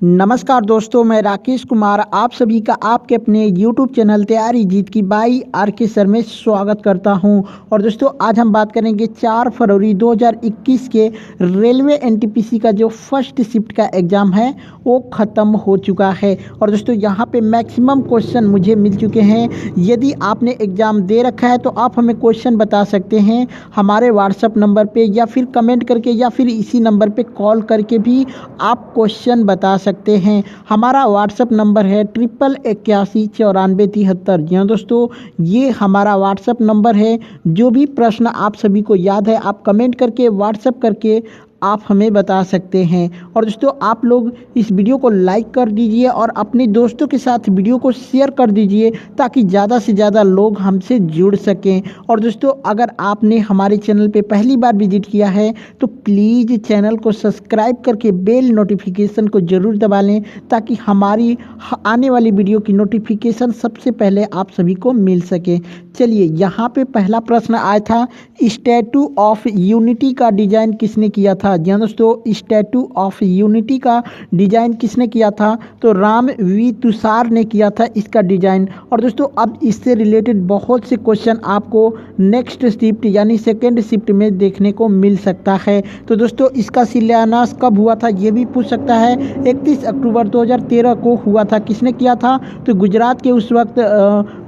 नमस्कार दोस्तों, मैं राकेश कुमार आप सभी का आपके अपने YouTube चैनल तैयारी जीत की बाई आर के सर में स्वागत करता हूं। और दोस्तों आज हम बात करेंगे 4 फरवरी 2021 के रेलवे एनटीपीसी का जो फर्स्ट शिफ्ट का एग्ज़ाम है वो ख़त्म हो चुका है। और दोस्तों यहाँ पे मैक्सिमम क्वेश्चन मुझे मिल चुके हैं। यदि आपने एग्ज़ाम दे रखा है तो आप हमें क्वेश्चन बता सकते हैं हमारे व्हाट्सएप नंबर पर, या फिर कमेंट करके, या फिर इसी नंबर पर कॉल करके भी आप क्वेश्चन बता सकते हैं। हमारा व्हाट्सएप नंबर है 8881949373। जी हाँ दोस्तों, ये हमारा व्हाट्सएप नंबर है। जो भी प्रश्न आप सभी को याद है आप कमेंट करके, व्हाट्सएप करके आप हमें बता सकते हैं। और दोस्तों आप लोग इस वीडियो को लाइक कर दीजिए और अपने दोस्तों के साथ वीडियो को शेयर कर दीजिए ताकि ज़्यादा से ज़्यादा लोग हमसे जुड़ सकें। और दोस्तों अगर आपने हमारे चैनल पे पहली बार विजिट किया है तो प्लीज़ चैनल को सब्सक्राइब करके बेल नोटिफिकेशन को ज़रूर दबा लें ताकि हमारी आने वाली वीडियो की नोटिफिकेशन सबसे पहले आप सभी को मिल सके। चलिए यहाँ पे पहला प्रश्न आया था, स्टैचू ऑफ यूनिटी का डिज़ाइन किसने किया था। जी हाँ दोस्तों, स्टैचू ऑफ यूनिटी का डिज़ाइन किसने किया था तो राम वी तुषार ने किया था इसका डिज़ाइन। और दोस्तों अब इससे रिलेटेड बहुत से क्वेश्चन आपको नेक्स्ट शिफ्ट यानी सेकेंड शिफ्ट में देखने को मिल सकता है। तो दोस्तों इसका शिलान्यास कब हुआ था ये भी पूछ सकता है। 31 अक्टूबर 2013 को हुआ था। किसने किया था तो गुजरात के उस वक्त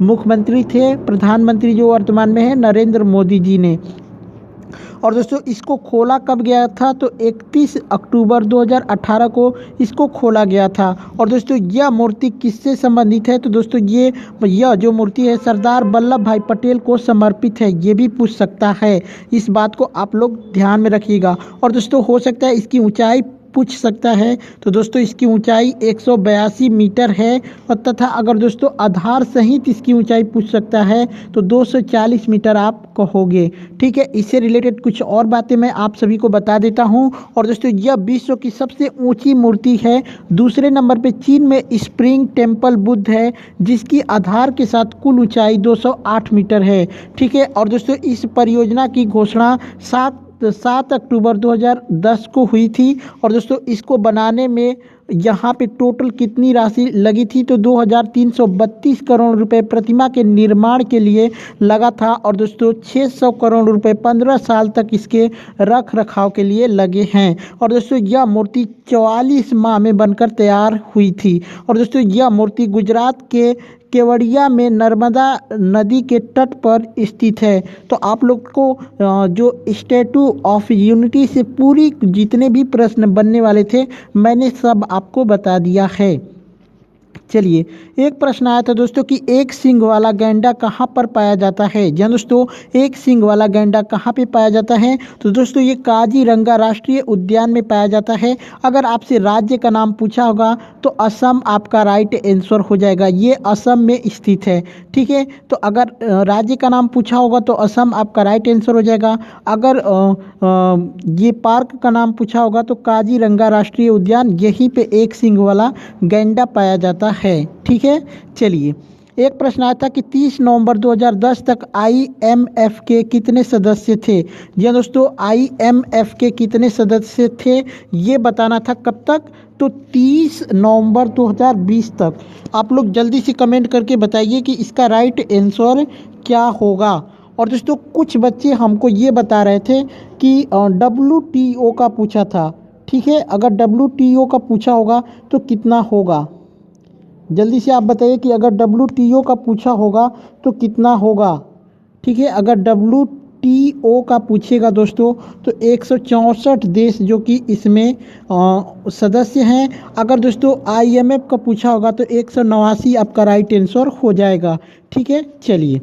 मुख्यमंत्री थे, प्रधानमंत्री जो वर्तमान में है, नरेंद्र मोदी जी ने। और दोस्तों इसको खोला कब गया था तो 31 अक्टूबर 2018 को इसको खोला गया था। और दोस्तों यह मूर्ति किससे संबंधित है तो दोस्तों यह जो मूर्ति है सरदार वल्लभ भाई पटेल को समर्पित है, ये भी पूछ सकता है। इस बात को आप लोग ध्यान में रखिएगा। और दोस्तों हो सकता है इसकी ऊंचाई पूछ सकता है तो दोस्तों इसकी ऊंचाई 182 मीटर है। और तथा अगर दोस्तों आधार सहित इसकी ऊंचाई पूछ सकता है तो 240 मीटर आप कहोगे। ठीक है, इससे रिलेटेड कुछ और बातें मैं आप सभी को बता देता हूं। और दोस्तों यह विश्व की सबसे ऊंची मूर्ति है। दूसरे नंबर पे चीन में स्प्रिंग टेम्पल बुद्ध है जिसकी आधार के साथ कुल ऊंचाई 208 मीटर है। ठीक है, और दोस्तों इस परियोजना की घोषणा 7 अक्टूबर 2010 को हुई थी। और दोस्तों इसको बनाने में यहाँ पे टोटल कितनी राशि लगी थी तो 2332 करोड़ रुपए प्रतिमा के निर्माण के लिए लगा था। और दोस्तों 600 करोड़ रुपए 15 साल तक इसके रख रखाव के लिए लगे हैं। और दोस्तों यह मूर्ति 44 माह में बनकर तैयार हुई थी। और दोस्तों यह मूर्ति गुजरात के केवड़िया में नर्मदा नदी के तट पर स्थित है। तो आप लोग को जो स्टैचू ऑफ यूनिटी से पूरी जितने भी प्रश्न बनने वाले थे मैंने सब आपको बता दिया है। चलिए एक प्रश्न आया था दोस्तों कि एक सींग वाला गैंडा कहाँ पर पाया जाता है। जी दोस्तों, एक सींग वाला गैंडा कहाँ पे पाया जाता है तो दोस्तों ये काजीरंगा राष्ट्रीय उद्यान में पाया जाता है। अगर आपसे राज्य का नाम पूछा होगा तो असम आपका राइट आंसर हो जाएगा, ये असम में स्थित है। ठीक है, तो अगर राज्य का नाम पूछा होगा तो असम आपका राइट आंसर हो जाएगा। अगर ये पार्क का नाम पूछा होगा तो काजीरंगा राष्ट्रीय उद्यान, यहीं पे एक सींग वाला गैंडा पाया जाता है। ठीक है, चलिए एक प्रश्न आया था कि 30 नवंबर 2010 तक IMF के कितने सदस्य थे। जी दोस्तों, IMF के कितने सदस्य थे ये बताना था। कब तक तो 30 नवंबर 2020 तक। आप लोग जल्दी से कमेंट करके बताइए कि इसका राइट आंसर क्या होगा। और दोस्तों कुछ बच्चे हमको ये बता रहे थे कि WTO का पूछा था। ठीक है, अगर WTO का पूछा होगा तो कितना होगा, जल्दी से आप बताइए कि अगर WTO का पूछा होगा तो कितना होगा। ठीक है, अगर WTO का पूछेगा दोस्तों तो 164 देश जो कि इसमें सदस्य हैं। अगर दोस्तों IMF का पूछा होगा तो 189 आपका राइट आंसर हो जाएगा। ठीक है, चलिए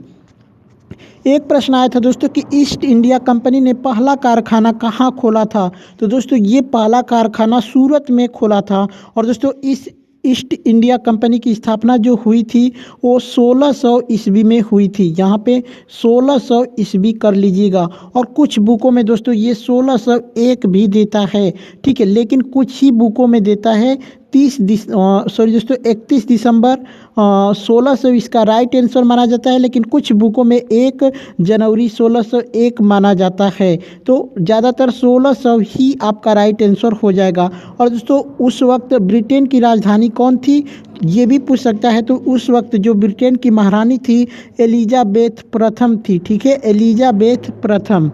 एक प्रश्न आया था दोस्तों कि ईस्ट इंडिया कंपनी ने पहला कारखाना कहाँ खोला था तो दोस्तों ये पहला कारखाना सूरत में खोला था। और दोस्तों इस ईस्ट इंडिया कंपनी की स्थापना जो हुई थी वो 1600 ईस्वी में हुई थी। यहाँ पे 1600 ईस्वी कर लीजिएगा। और कुछ बुकों में दोस्तों ये 1601 भी देता है। ठीक है, लेकिन कुछ ही बुकों में देता है 31 दिसंबर 1600 इसका राइट आंसर माना जाता है, लेकिन कुछ बुकों में 1 जनवरी 1601 माना जाता है। तो ज़्यादातर 1600 ही आपका राइट आंसर हो जाएगा। और दोस्तों उस वक्त ब्रिटेन की राजधानी कौन थी, ये भी पूछ सकता है। तो उस वक्त जो ब्रिटेन की महारानी थी एलिजाबेथ प्रथम थी, ठीक है, एलिजाबेथ प्रथम।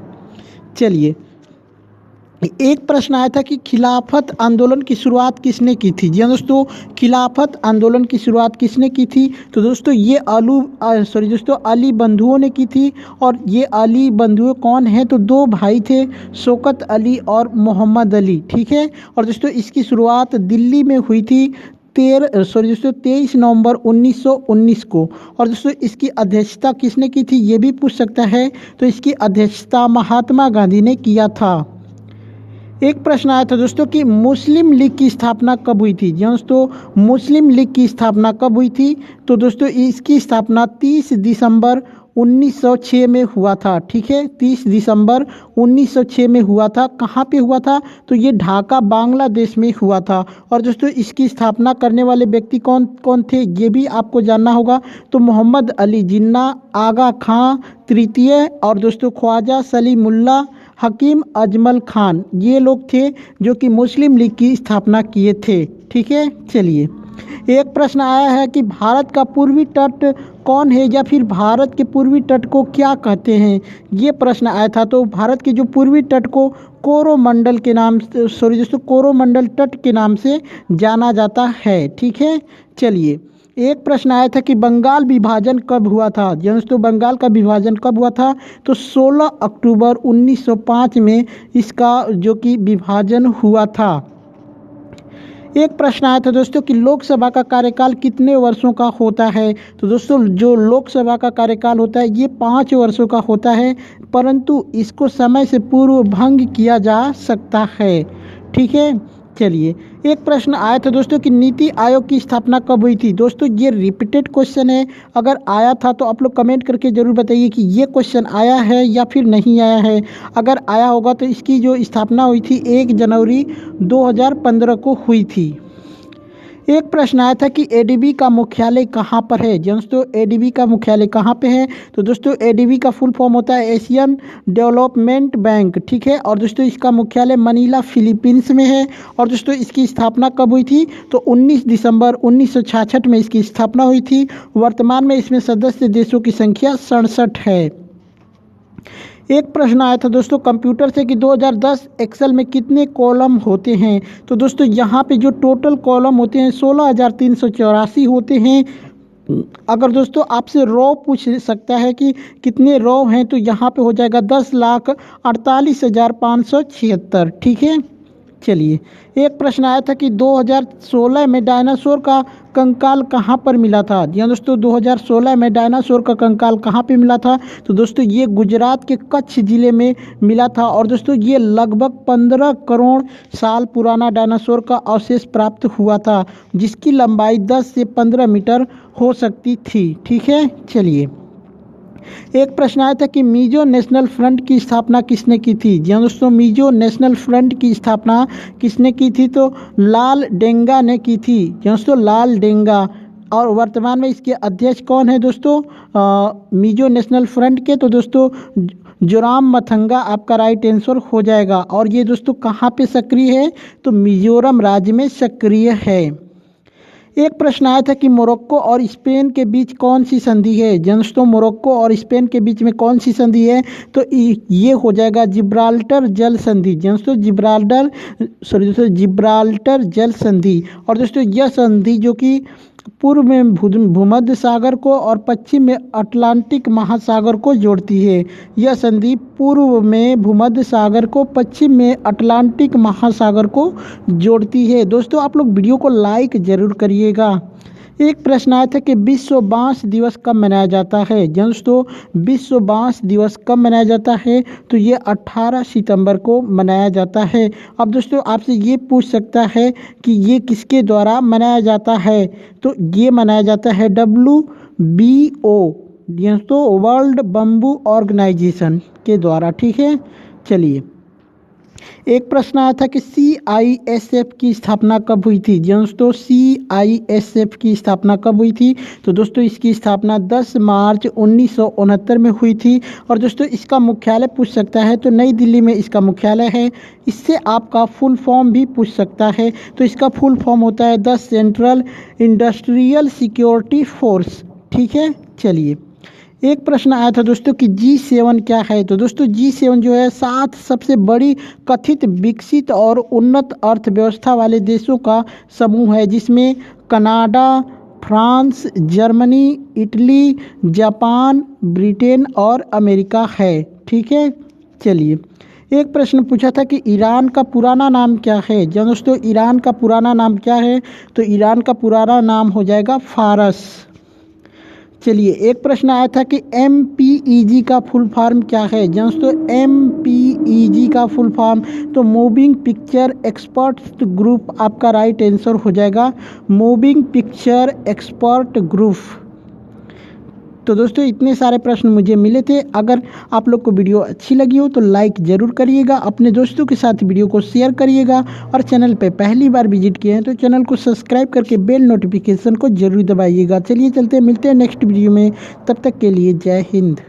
चलिए, एक प्रश्न आया था कि खिलाफत आंदोलन की शुरुआत किसने की थी। जी हाँ दोस्तों, खिलाफत आंदोलन की शुरुआत किसने की थी, तो दोस्तों ये अली बंधुओं ने की थी। और ये अली बंधुओं कौन है, तो 2 भाई थे, शौकत अली और मोहम्मद अली, ठीक है। और दोस्तों इसकी शुरुआत दिल्ली में हुई थी 23 नवंबर 1919 को। और दोस्तों इसकी अध्यक्षता किसने की थी, ये भी पूछ सकता है। तो इसकी अध्यक्षता महात्मा गांधी ने किया था। एक प्रश्न आया था दोस्तों कि मुस्लिम लीग की स्थापना कब हुई थी। जी हाँ दोस्तों, मुस्लिम लीग की स्थापना कब हुई थी, तो दोस्तों इसकी स्थापना 30 दिसंबर 1906 में हुआ था, ठीक है, 30 दिसंबर 1906 में हुआ था। कहाँ पे हुआ था, तो ये ढाका बांग्लादेश में हुआ था। और दोस्तों इसकी स्थापना करने वाले व्यक्ति कौन कौन थे, ये भी आपको जानना होगा। तो मोहम्मद अली जिन्ना, आगा खां तृतीय और दोस्तों ख्वाजा सलीमुल्लाह, हकीम अजमल खान, ये लोग थे जो कि मुस्लिम लीग की स्थापना किए थे, ठीक है। चलिए, एक प्रश्न आया है कि भारत का पूर्वी तट कौन है, या फिर भारत के पूर्वी तट को क्या कहते हैं, ये प्रश्न आया था। तो भारत के जो पूर्वी तट को कोरोमंडल के नाम कोरोमंडल तट के नाम से जाना जाता है, ठीक है। चलिए, एक प्रश्न आया था कि बंगाल विभाजन कब हुआ था। दोस्तों बंगाल का विभाजन कब हुआ था, तो 16 अक्टूबर 1905 में इसका जो कि विभाजन हुआ था। एक प्रश्न आया था दोस्तों कि लोकसभा का कार्यकाल कितने वर्षों का होता है। तो दोस्तों जो लोकसभा का कार्यकाल होता है ये 5 वर्षों का होता है, परंतु इसको समय से पूर्व भंग किया जा सकता है, ठीक है। चलिए, एक प्रश्न आया था दोस्तों कि नीति आयोग की स्थापना कब हुई थी। दोस्तों ये रिपीटेड क्वेश्चन है, अगर आया था तो आप लोग कमेंट करके ज़रूर बताइए कि ये क्वेश्चन आया है या फिर नहीं आया है। अगर आया होगा तो इसकी जो स्थापना हुई थी 1 जनवरी 2015 को हुई थी। एक प्रश्न आया था कि एडीबी का मुख्यालय कहाँ पर है। दोस्तों एडीबी का मुख्यालय कहाँ पे है, तो दोस्तों एडीबी का फुल फॉर्म होता है एशियन डेवलपमेंट बैंक, ठीक है। और दोस्तों इसका मुख्यालय मनीला फिलीपींस में है। और दोस्तों इसकी स्थापना कब हुई थी, तो 19 दिसंबर 1966 में इसकी स्थापना हुई थी। वर्तमान में इसमें सदस्य देशों की संख्या 67 है। एक प्रश्न आया था दोस्तों कंप्यूटर से कि 2010 एक्सेल में कितने कॉलम होते हैं। तो दोस्तों यहाँ पे जो टोटल कॉलम होते हैं 16,384 होते हैं। अगर दोस्तों आपसे रो पूछ सकता है कि कितने रो हैं, तो यहाँ पे हो जाएगा 10,48,576, ठीक है। चलिए, एक प्रश्न आया था कि 2016 में डायनासोर का कंकाल कहाँ पर मिला था। जी हाँ दोस्तों, 2016 में डायनासोर का कंकाल कहाँ पे मिला था, तो दोस्तों ये गुजरात के कच्छ ज़िले में मिला था। और दोस्तों ये लगभग 15 करोड़ साल पुराना डायनासोर का अवशेष प्राप्त हुआ था, जिसकी लंबाई 10 से 15 मीटर हो सकती थी, ठीक है। चलिए, एक प्रश्न आया था कि मिजो नेशनल फ्रंट की स्थापना किसने की थी। जी हाँ दोस्तों, मिजो नेशनल फ्रंट की स्थापना किसने की थी, तो लाल डेंगा ने की थी। जी हाँ दोस्तों, लाल डेंगा। और वर्तमान में इसके अध्यक्ष कौन है दोस्तों, मिजो नेशनल फ्रंट के, तो दोस्तों जोराम मथंगा आपका राइट आंसर हो जाएगा। और ये दोस्तों कहाँ पे सक्रिय है, तो मिजोरम राज्य में सक्रिय है। एक प्रश्न आया था कि मोरक्को और स्पेन के बीच कौन सी संधि है। दोस्तों मोरक्को और स्पेन के बीच में कौन सी संधि है, तो ये हो जाएगा जिब्राल्टर जल संधि। दोस्तों जिब्राल्टर जल संधि। और दोस्तों यह संधि जो कि पूर्व में भूमध्य सागर को और पश्चिम में अटलांटिक महासागर को जोड़ती है। यह संधि पूर्व में भूमध्य सागर को, पश्चिम में अटलांटिक महासागर को जोड़ती है। दोस्तों आप लोग वीडियो को लाइक ज़रूर करिएगा। एक प्रश्न आया था कि विश्व बांस दिवस कब मनाया जाता है। दोस्तों विश्व बांस दिवस कब मनाया जाता है, तो ये 18 सितंबर को मनाया जाता है। अब दोस्तों आपसे ये पूछ सकता है कि ये किसके द्वारा मनाया जाता है, तो ये मनाया जाता है WBO, दोस्तों वर्ल्ड बम्बू ऑर्गेनाइजेशन के द्वारा, ठीक है। चलिए, एक प्रश्न आया था कि CISF की स्थापना कब हुई थी। दोस्तों CISF की स्थापना कब हुई थी? तो दोस्तों इसकी स्थापना 10 मार्च 1969 में हुई थी। और दोस्तों इसका मुख्यालय पूछ सकता है तो नई दिल्ली में इसका मुख्यालय है। इससे आपका फुल फॉर्म भी पूछ सकता है, तो इसका फुल फॉर्म होता है the central industrial security force. ठीक है, चलिए एक प्रश्न आया था दोस्तों कि G7 क्या है। तो दोस्तों G7 जो है 7 सबसे बड़ी कथित विकसित और उन्नत अर्थव्यवस्था वाले देशों का समूह है, जिसमें Canada, France, Germany, Italy, Japan, Britain और अमेरिका है। ठीक है, चलिए एक प्रश्न पूछा था कि ईरान का पुराना नाम क्या है। दोस्तों ईरान का पुराना नाम क्या है? तो ईरान का पुराना नाम हो जाएगा फारस। चलिए एक प्रश्न आया था कि MPEG का फुल फॉर्म क्या है। दोस्तों MPEG का फुल फॉर्म तो मूविंग पिक्चर एक्सपर्ट ग्रुप आपका राइट आंसर हो जाएगा, मूविंग पिक्चर एक्सपर्ट ग्रुप। तो दोस्तों इतने सारे प्रश्न मुझे मिले थे। अगर आप लोग को वीडियो अच्छी लगी हो तो लाइक ज़रूर करिएगा, अपने दोस्तों के साथ वीडियो को शेयर करिएगा, और चैनल पे पहली बार विजिट किए हैं तो चैनल को सब्सक्राइब करके बेल नोटिफिकेशन को ज़रूर दबाइएगा। चलिए चलते हैं, मिलते हैं नेक्स्ट वीडियो में, तब तक के लिए जय हिंद।